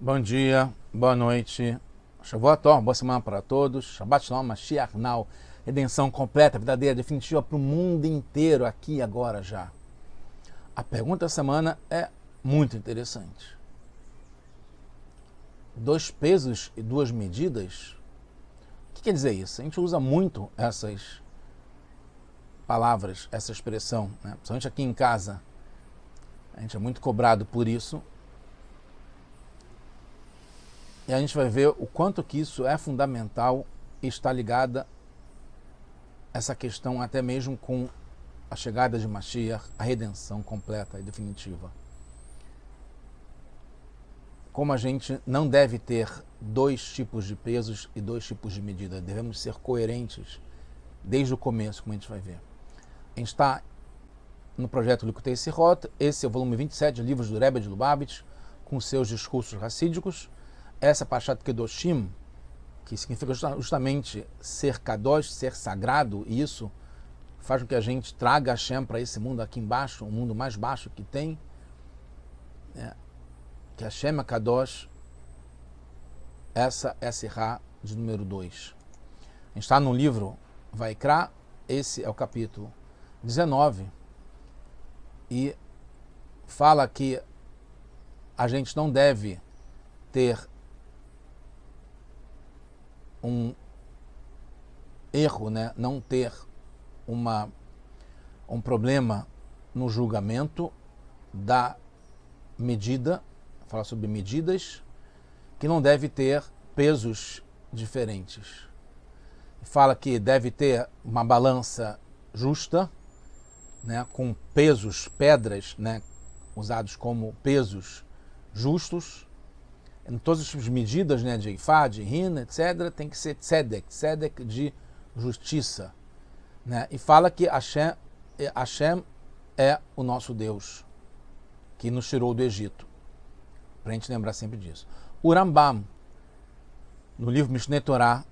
Bom dia, boa noite, Shavuot Tov, boa semana para todos, Shabbat Shalom, Mashiach Now, redenção completa, verdadeira, definitiva para o mundo inteiro, aqui e agora já. A pergunta da semana é muito interessante. 2 pesos e 2 medidas? O que quer dizer isso? A gente usa muito essas palavras, essa expressão, né? Principalmente aqui em casa. A gente é muito cobrado por isso. E a gente vai ver o quanto que isso é fundamental e está ligada essa questão até mesmo com a chegada de Mashiach, a redenção completa e definitiva. Como a gente não deve ter 2 tipos de pesos e 2 tipos de medida, devemos ser coerentes desde o começo, como a gente vai ver. A gente está no projeto Likutei Sirot, esse é o volume 27 de livros do Rebbe de Lubavitch, com seus discursos racídicos. Essa Parashat Kedoshim, que significa justamente ser kadosh, ser sagrado, e isso faz com que a gente traga Hashem para esse mundo aqui embaixo, o mundo mais baixo que tem, que Hashem é kadosh. Essa é a Sirá de número 2. A gente está no livro Vaikra, esse é o capítulo 19, e fala que a gente não deve ter um erro, né? Não ter um problema no julgamento da medida, fala sobre medidas, que não deve ter pesos diferentes. Fala que deve ter uma balança justa, né? Com pesos, pedras, né? Usados como pesos justos. Em todas as tipos de medidas, né, de Eifá, de Rina, etc., tem que ser tzedek de justiça. Né? E fala que Hashem é o nosso Deus, que nos tirou do Egito. Para a gente lembrar sempre disso. O Rambam, no livro Mishneh Torah,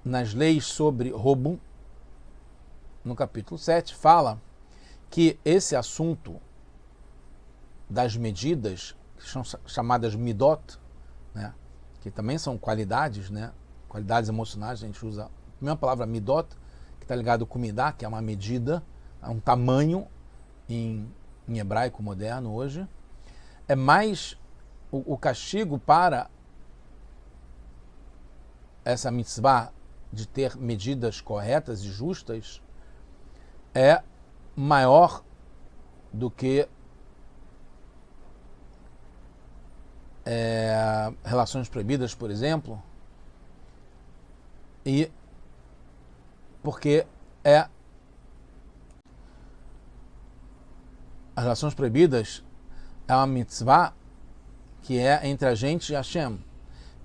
nas leis sobre roubo, no capítulo 7, fala que esse assunto das medidas, que são chamadas midot, né, que também são qualidades, né, qualidades emocionais, a gente usa a mesma palavra midot, que está ligado com midá, que é uma medida, é um tamanho em hebraico moderno hoje. É mais o castigo para essa mitzvah de ter medidas corretas e justas é maior do que relações proibidas, por exemplo, e porque as relações proibidas é uma mitzvah que é entre a gente e Hashem,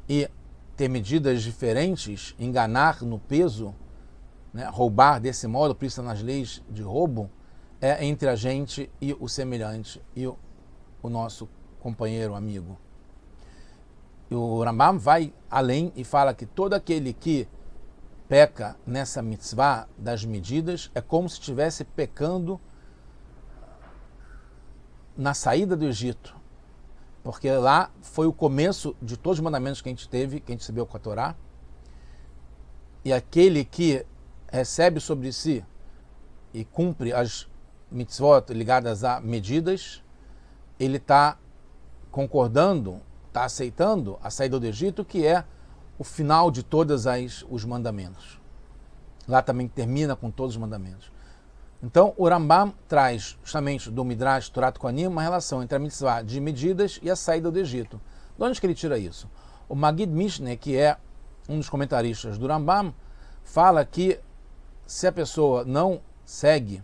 e ter medidas diferentes, enganar no peso, né, roubar desse modo, por isso nas leis de roubo, é entre a gente e o semelhante, e o nosso companheiro, amigo. E o Rambam vai além e fala que todo aquele que peca nessa mitzvah das medidas é como se estivesse pecando na saída do Egito, porque lá foi o começo de todos os mandamentos que a gente teve, que a gente recebeu com a Torá, e aquele que recebe sobre si e cumpre as mitzvot ligadas a medidas, ele está concordando, está aceitando a saída do Egito, que é o final de todos os mandamentos. Lá também termina com todos os mandamentos. Então, o Rambam traz, justamente do Midrash Torat Kohanim, uma relação entre a mitzvah de medidas e a saída do Egito. De onde que ele tira isso? O Magid Mishneh, que é um dos comentaristas do Rambam, fala que se a pessoa não segue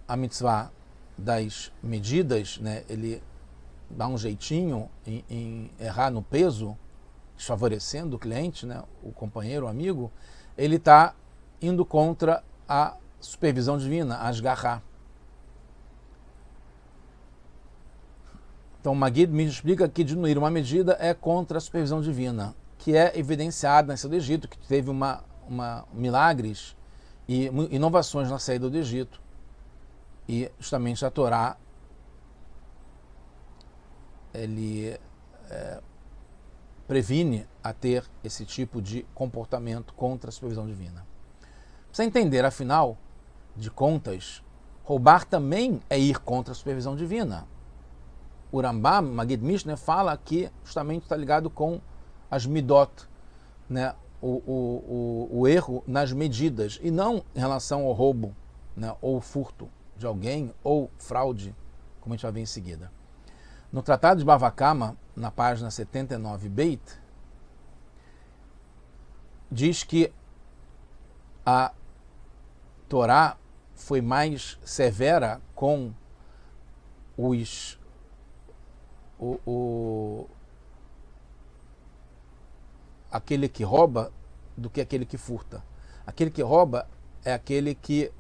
a mitzvah das medidas, né, ele dá um jeitinho em errar no peso, desfavorecendo o cliente, né, o companheiro, o amigo, ele está indo contra a supervisão divina, a Ashgaha. Então, o Magid me explica que diminuir uma medida é contra a supervisão divina, que é evidenciada na saída do Egito, que teve milagres e inovações na saída do Egito. E justamente a Torá, ele previne a ter esse tipo de comportamento contra a supervisão divina. Precisa entender, afinal de contas, roubar também é ir contra a supervisão divina. O Rambam, Magid Mishneh, fala que justamente está ligado com as midot, né? O erro nas medidas, e não em relação ao roubo, né? Ou furto de alguém, ou fraude, como a gente vai ver em seguida. No Tratado de Bava Kama, na página 79 Beit, diz que a Torá foi mais severa com aquele que rouba do que aquele que furta. Aquele que rouba é aquele que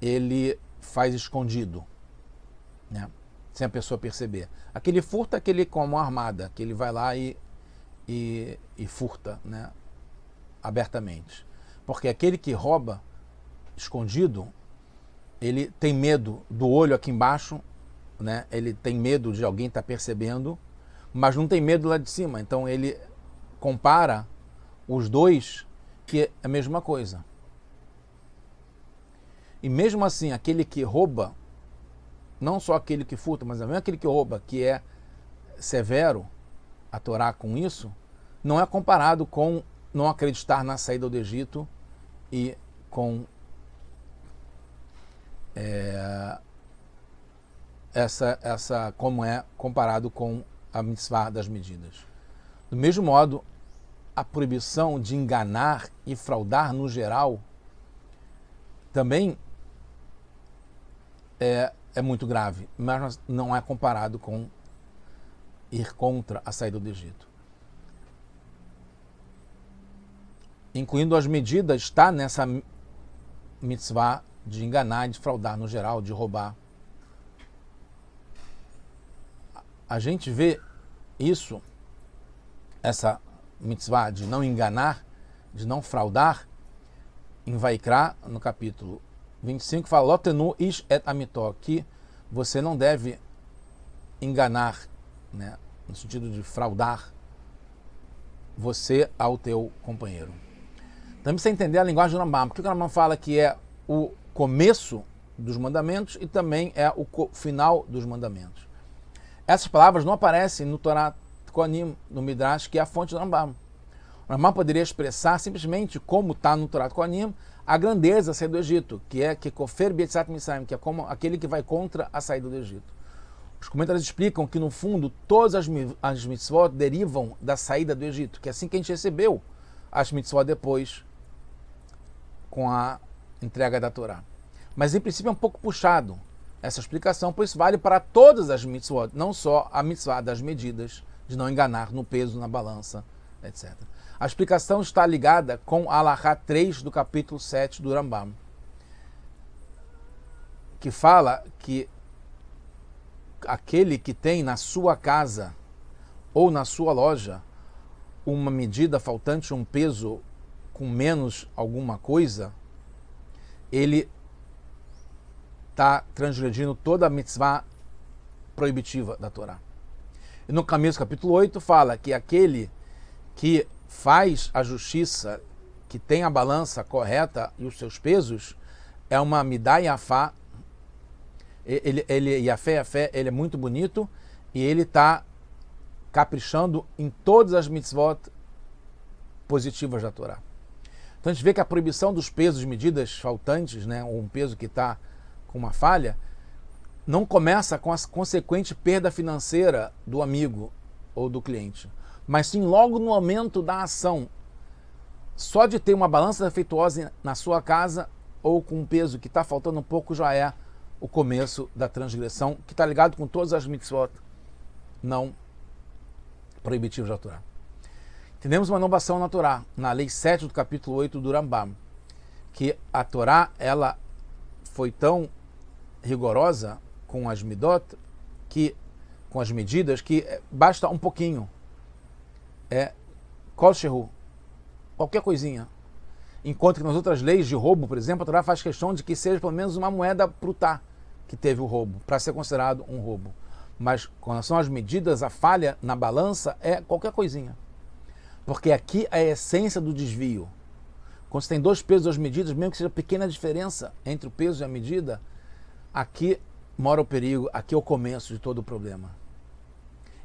ele faz escondido, né? Sem a pessoa perceber. Aquele furta é aquele com a mão armada, que ele vai lá e furta, né? Abertamente. Porque aquele que rouba escondido, ele tem medo do olho aqui embaixo, né? Ele tem medo de alguém estar percebendo, mas não tem medo lá de cima. Então ele compara os dois, que é a mesma coisa. E mesmo assim, aquele que rouba, não só aquele que furta, mas também aquele que rouba, que é severo, a Torá com isso, não é comparado com não acreditar na saída do Egito e com essa como é comparado com a mitzvah das medidas. Do mesmo modo, a proibição de enganar e fraudar no geral também é muito grave, mas não é comparado com ir contra a saída do Egito. Incluindo as medidas, está nessa mitzvah de enganar, de fraudar no geral, de roubar. A gente vê isso, essa mitzvah de não enganar, de não fraudar, em Vaikra, no capítulo 25, fala Lotenu ish et amitó, que você não deve enganar, né, no sentido de fraudar você ao teu companheiro. Também precisa entender a linguagem do Rambam, porque o Rambam fala que é o começo dos mandamentos e também é o final dos mandamentos. Essas palavras não aparecem no Torá Kohanim, no Midrash, que é a fonte do Rambam. O Rambam poderia expressar simplesmente, como está no Torá Kohanim, a grandeza da saída do Egito, que é Kekofer B'Yetzat Mitzrayim, que é como aquele que vai contra a saída do Egito. Os comentários explicam que, no fundo, todas as mitzvot derivam da saída do Egito, que é assim que a gente recebeu as mitzvot depois, com a entrega da Torá. Mas, em princípio, é um pouco puxado essa explicação, pois vale para todas as mitzvot, não só a mitzvah das medidas, de não enganar no peso, na balança, etc. A explicação está ligada com a Alahá 3 do capítulo 7 do Rambam, que fala que aquele que tem na sua casa ou na sua loja uma medida faltante, um peso com menos alguma coisa, ele está transgredindo toda a mitzvah proibitiva da Torá. E no Camões, capítulo 8, fala que aquele que faz a justiça, que tem a balança correta e os seus pesos, é uma midá yafá. Yafé, ele é muito bonito e ele está caprichando em todas as mitzvot positivas da Torá. Então a gente vê que a proibição dos pesos, medidas faltantes, né, ou um peso que está com uma falha, não começa com a consequente perda financeira do amigo ou do cliente, mas sim logo no momento da ação. Só de ter uma balança defeituosa na sua casa ou com um peso que está faltando um pouco já é o começo da transgressão, que está ligado com todas as mitzvot não proibitivas da Torá. Entendemos uma inovação na Torá, na lei 7 do capítulo 8 do Rambam, que a Torá ela foi tão rigorosa com as midot, com as medidas, que basta um pouquinho. Kol shehu, qualquer coisinha. Enquanto que nas outras leis de roubo, por exemplo, a Torá faz questão de que seja pelo menos uma moeda prutá que teve o roubo, para ser considerado um roubo. Mas com relação às medidas, a falha na balança é qualquer coisinha. Porque aqui é a essência do desvio. Quando você tem 2 pesos, 2 medidas, mesmo que seja pequena diferença entre o peso e a medida, aqui mora o perigo, aqui é o começo de todo o problema.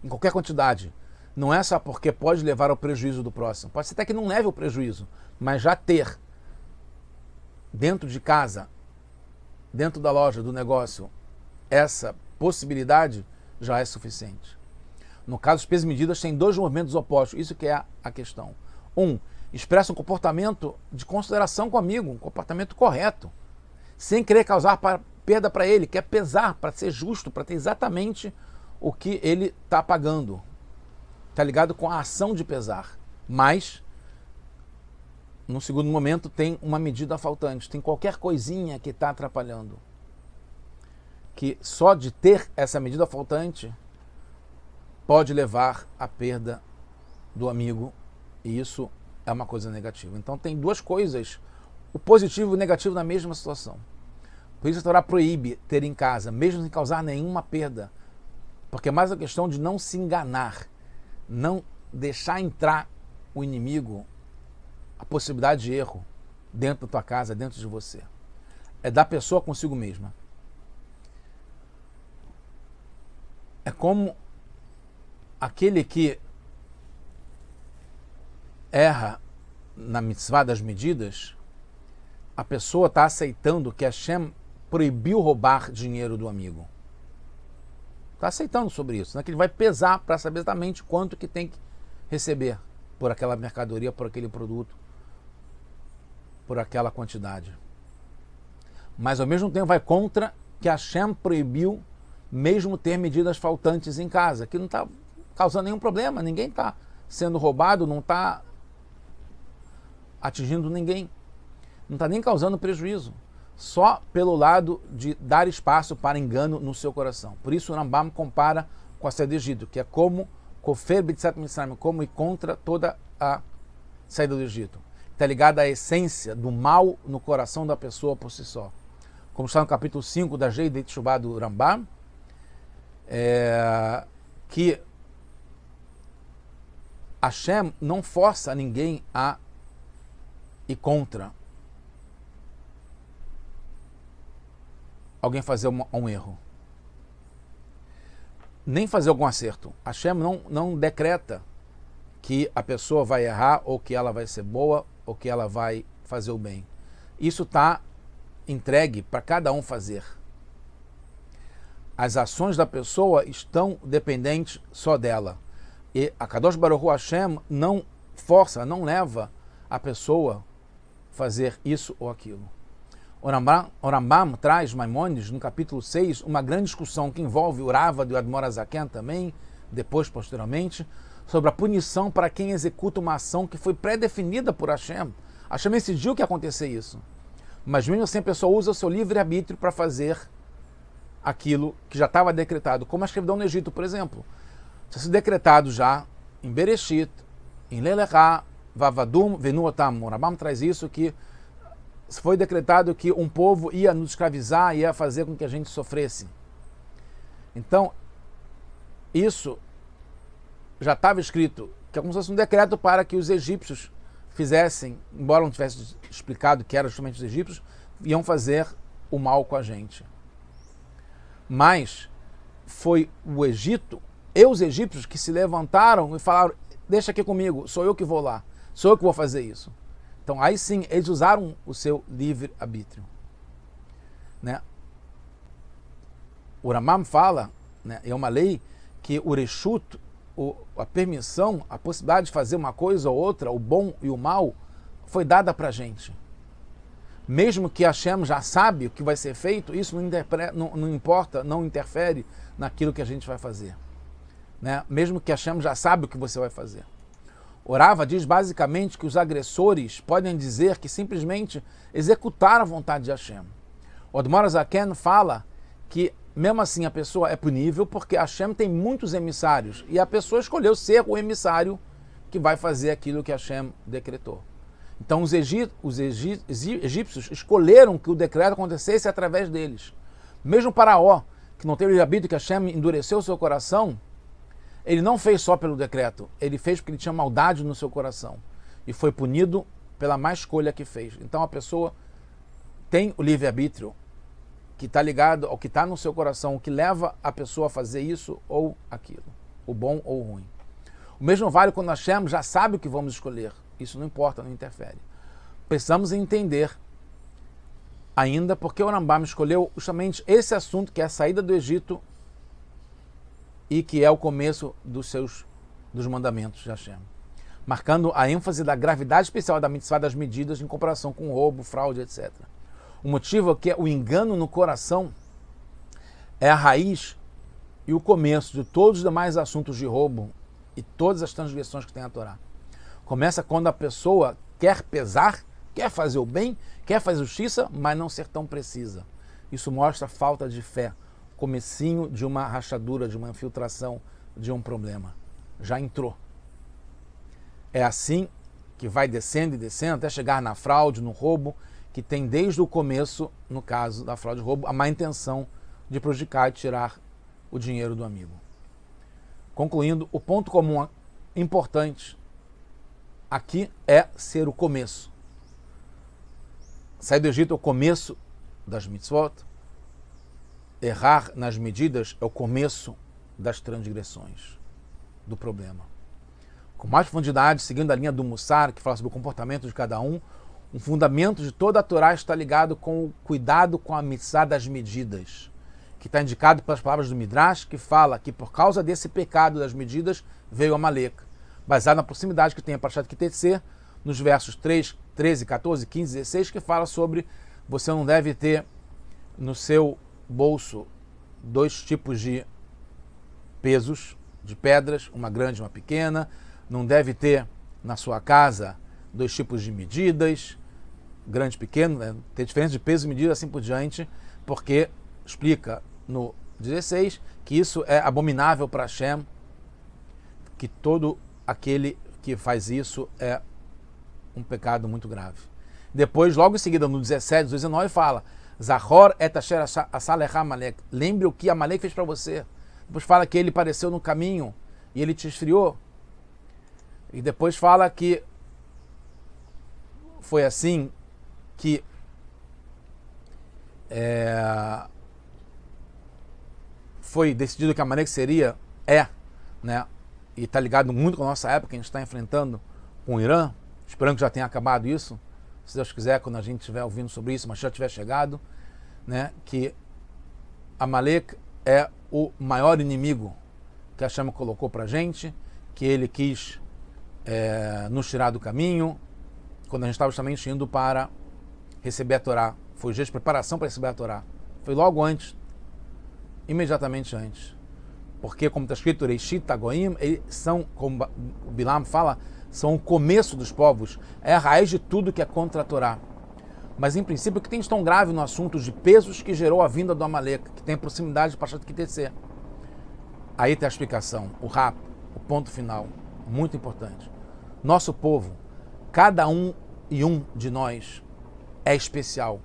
Em qualquer quantidade. Não é só porque pode levar ao prejuízo do próximo. Pode ser até que não leve ao prejuízo, mas já ter dentro de casa, dentro da loja, do negócio, essa possibilidade já é suficiente. No caso, os pesos e medidas têm 2 movimentos opostos. Isso que é a questão. Expressa um comportamento de consideração com o amigo, um comportamento correto, sem querer causar perda para ele, quer pesar para ser justo, para ter exatamente o que ele está pagando. Está ligado com a ação de pesar. Mas, no segundo momento, tem uma medida faltante, tem qualquer coisinha que está atrapalhando. Que só de ter essa medida faltante pode levar à perda do amigo, e isso é uma coisa negativa. Então tem 2 coisas, o positivo e o negativo na mesma situação. Por isso a Torá proíbe ter em casa, mesmo sem causar nenhuma perda, porque é mais a questão de não se enganar, não deixar entrar o inimigo, a possibilidade de erro dentro da tua casa, dentro de você. É da pessoa consigo mesma. É como aquele que erra na mitzvah das medidas, a pessoa está aceitando que Hashem proibiu roubar dinheiro do amigo. Está aceitando sobre isso, né? Que ele vai pesar para saber exatamente quanto que tem que receber por aquela mercadoria, por aquele produto, por aquela quantidade. Mas ao mesmo tempo vai contra que Hashem proibiu mesmo ter medidas faltantes em casa, que não está causando nenhum problema, ninguém está sendo roubado, não está atingindo ninguém, não está nem causando prejuízo, só pelo lado de dar espaço para engano no seu coração. Por isso o Rambam compara com a saída do Egito, que é como Kofer B'Tzat Mitzrayim, como ir contra toda a saída do Egito. Está ligada à essência do mal no coração da pessoa por si só. Como está no capítulo 5 da Jei de Teshuvah do Rambam, que Hashem não força ninguém a ir contra alguém fazer um erro. Nem fazer algum acerto. Hashem não decreta que a pessoa vai errar, ou que ela vai ser boa, ou que ela vai fazer o bem. Isso está entregue para cada um fazer. As ações da pessoa estão dependentes só dela. E a Kadosh Baruch Hu Hashem não força, não leva a pessoa a fazer isso ou aquilo. O Rambam traz, Maimônides, no capítulo 6, uma grande discussão que envolve o Ravad e o Admor Azaken também, depois, posteriormente, sobre a punição para quem executa uma ação que foi pré-definida por Hashem. Hashem decidiu que ia acontecer isso. Mas mesmo assim a pessoa usa o seu livre-arbítrio para fazer aquilo que já estava decretado, como a escravidão no Egito, por exemplo. Tinha sido decretado já em Bereshit, em Lelechá, Vavadum, Venuotam. O Rambam traz isso, que foi decretado que um povo ia nos escravizar, ia fazer com que a gente sofresse. Então, isso já estava escrito, que é como se fosse um decreto para que os egípcios fizessem, embora não tivesse explicado que eram justamente os egípcios, iam fazer o mal com a gente. Mas foi o Egito e os egípcios que se levantaram e falaram: deixa aqui comigo, sou eu que vou lá, sou eu que vou fazer isso. Então aí sim, eles usaram o seu livre-arbítrio. Né? O Rambam fala, né, é uma lei, que o reshut, a permissão, a possibilidade de fazer uma coisa ou outra, o bom e o mal, foi dada para a gente. Mesmo que Hashem já sabe o que vai ser feito, isso não importa, não interfere naquilo que a gente vai fazer. Né? Mesmo que Hashem já sabe o que você vai fazer. O Rava diz basicamente que os agressores podem dizer que simplesmente executaram a vontade de Hashem. O Admor Azaken fala que mesmo assim a pessoa é punível porque Hashem tem muitos emissários e a pessoa escolheu ser o emissário que vai fazer aquilo que Hashem decretou. Então os egípcios escolheram que o decreto acontecesse através deles. Mesmo Faraó, que não tem livre-arbítrio, que Hashem endureceu o seu coração, ele não fez só pelo decreto, ele fez porque ele tinha maldade no seu coração e foi punido pela má escolha que fez. Então a pessoa tem o livre-arbítrio que está ligado ao que está no seu coração, o que leva a pessoa a fazer isso ou aquilo, o bom ou o ruim. O mesmo vale quando Hashem já sabe o que vamos escolher. Isso não importa, não interfere. Precisamos entender ainda porque o Rambam escolheu justamente esse assunto, que é a saída do Egito e que é o começo dos mandamentos de Hashem, marcando a ênfase da gravidade especial da mitzvah das medidas em comparação com roubo, fraude, etc. O motivo é que o engano no coração é a raiz e o começo de todos os demais assuntos de roubo e todas as transgressões que tem a Torá. Começa quando a pessoa quer pesar, quer fazer o bem, quer fazer justiça, mas não ser tão precisa. Isso mostra falta de fé, comecinho de uma rachadura, de uma infiltração, de um problema. Já entrou. É assim que vai descendo e descendo até chegar na fraude, no roubo, que tem desde o começo, no caso da fraude e roubo, a má intenção de prejudicar e tirar o dinheiro do amigo. Concluindo, o ponto comum importante aqui é ser o começo. Sair do Egito é o começo das mitzvot. Errar nas medidas é o começo das transgressões, do problema. Com mais profundidade, seguindo a linha do Mussar, que fala sobre o comportamento de cada um fundamento de toda a Torá está ligado com o cuidado com a mitzvah das medidas, que está indicado pelas palavras do Midrash, que fala que por causa desse pecado das medidas veio Amalek, baseado na proximidade que tem a Parashat Kitetsê, nos versos 3, 13, 14, 15, 16, que fala sobre você não deve ter no seu bolso 2 tipos de pesos, de pedras, uma grande e uma pequena, não deve ter na sua casa 2 tipos de medidas, grande e pequeno, né? Ter diferença de peso e medida, assim por diante, porque explica no 16 que isso é abominável para Hashem, que todo aquele que faz isso é um pecado muito grave. Depois, logo em seguida, no 17, 19, fala Zahor et asher asa lecha Amalek. Lembre o que Amalek fez para você. Depois fala que ele apareceu no caminho e ele te esfriou. E depois fala que foi assim que foi decidido que Amalek seria, né? E está ligado muito com a nossa época, que a gente está enfrentando com o Irã. Esperando que já tenha acabado isso. Se Deus quiser, quando a gente estiver ouvindo sobre isso, mas já tiver chegado, né, que Amalek é o maior inimigo que a Hashem colocou para a gente, que ele quis nos tirar do caminho, quando a gente estava justamente indo para receber a Torá. Foi o dia de preparação para receber a Torá. Foi logo antes, imediatamente antes. Porque, como está escrito, Reishit Hagoim, eles são, como o Bilam fala, são o começo dos povos, é a raiz de tudo que é contra a Torá. Mas, em princípio, o que tem de tão grave no assunto de pesos que gerou a vinda do Amalek, que tem proximidade de Parashat Kitetsê? Aí tem a explicação, o rap, o ponto final, muito importante. Nosso povo, cada um e um de nós é especial.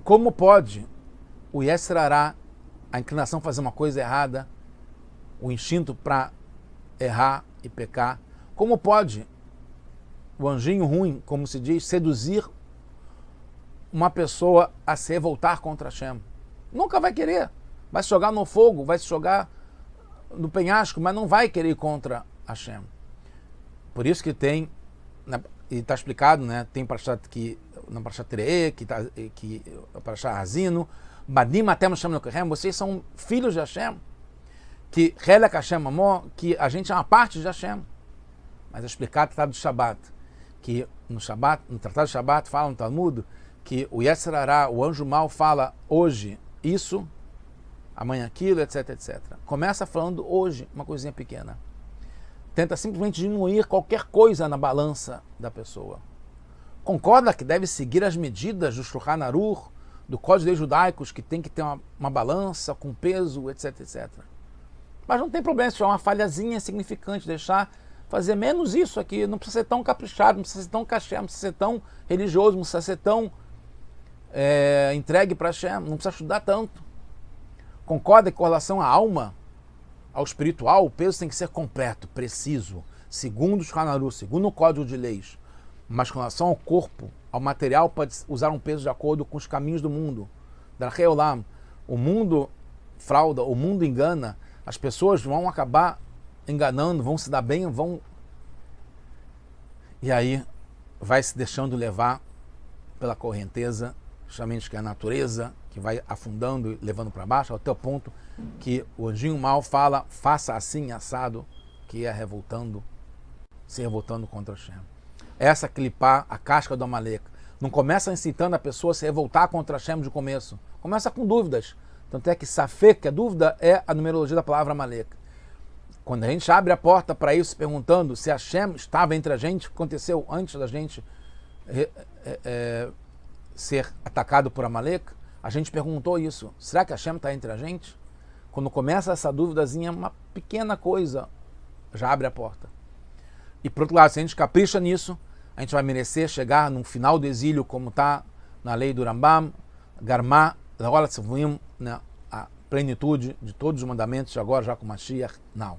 Como pode o Yetzer Hará, a inclinação a fazer uma coisa errada, o instinto para errar e pecar, como pode o anjinho ruim, como se diz, seduzir uma pessoa a se revoltar contra Hashem? Nunca vai querer. Vai se jogar no fogo, vai se jogar no penhasco, mas não vai querer ir contra Hashem. Por isso que tem, e está explicado, né? Tem na Parashat Teree, que Parashat Hazino, Badim atem Hashem Elokeichem, vocês são filhos de Hashem, que Helek Hashem Amor, que a gente é uma parte de Hashem. Mas é explicado no Tratado do Shabat, que no Tratado do Shabat fala no Talmud que o Yetzer Hará, o anjo mau, fala hoje isso, amanhã aquilo, etc, etc. Começa falando hoje uma coisinha pequena. Tenta simplesmente diminuir qualquer coisa na balança da pessoa. Concorda que deve seguir as medidas do Shulchan Aruch, do Código de Leis Judaicos, que tem que ter uma balança com peso, etc, etc. Mas não tem problema se tiver uma falhazinha significante, fazer menos isso aqui, não precisa ser tão caprichado, não precisa ser tão caché, não precisa ser tão religioso, não precisa ser tão entregue para Hashem, não precisa estudar tanto. Concorda que com relação à alma, ao espiritual, o peso tem que ser completo, preciso, segundo os Hanaru, segundo o código de leis. Mas com relação ao corpo, ao material, pode usar um peso de acordo com os caminhos do mundo. Darhei Olam, o mundo frauda, o mundo engana, as pessoas vão acabar enganando, vão se dar bem, vão... E aí vai se deixando levar pela correnteza, justamente que é a natureza, que vai afundando e levando para baixo, até o ponto que o anjinho mal fala, faça assim, assado, que é se revoltando contra Hashem. Essa clipar, a casca do Amalek. Não começa incitando a pessoa a se revoltar contra Hashem de começo. Começa com dúvidas. Tanto é que Safek, que a dúvida é a numerologia da palavra Amalek. Quando a gente abre a porta para isso, perguntando se Hashem estava entre a gente, o que aconteceu antes da gente ser atacado por Amalek, a gente perguntou isso. Será que Hashem está entre a gente? Quando começa essa duvidazinha, uma pequena coisa, já abre a porta. E por outro lado, se a gente capricha nisso, a gente vai merecer chegar no final do exílio, como está na lei do Rambam, Garmá, a plenitude de todos os mandamentos, agora já com Mashiach, não.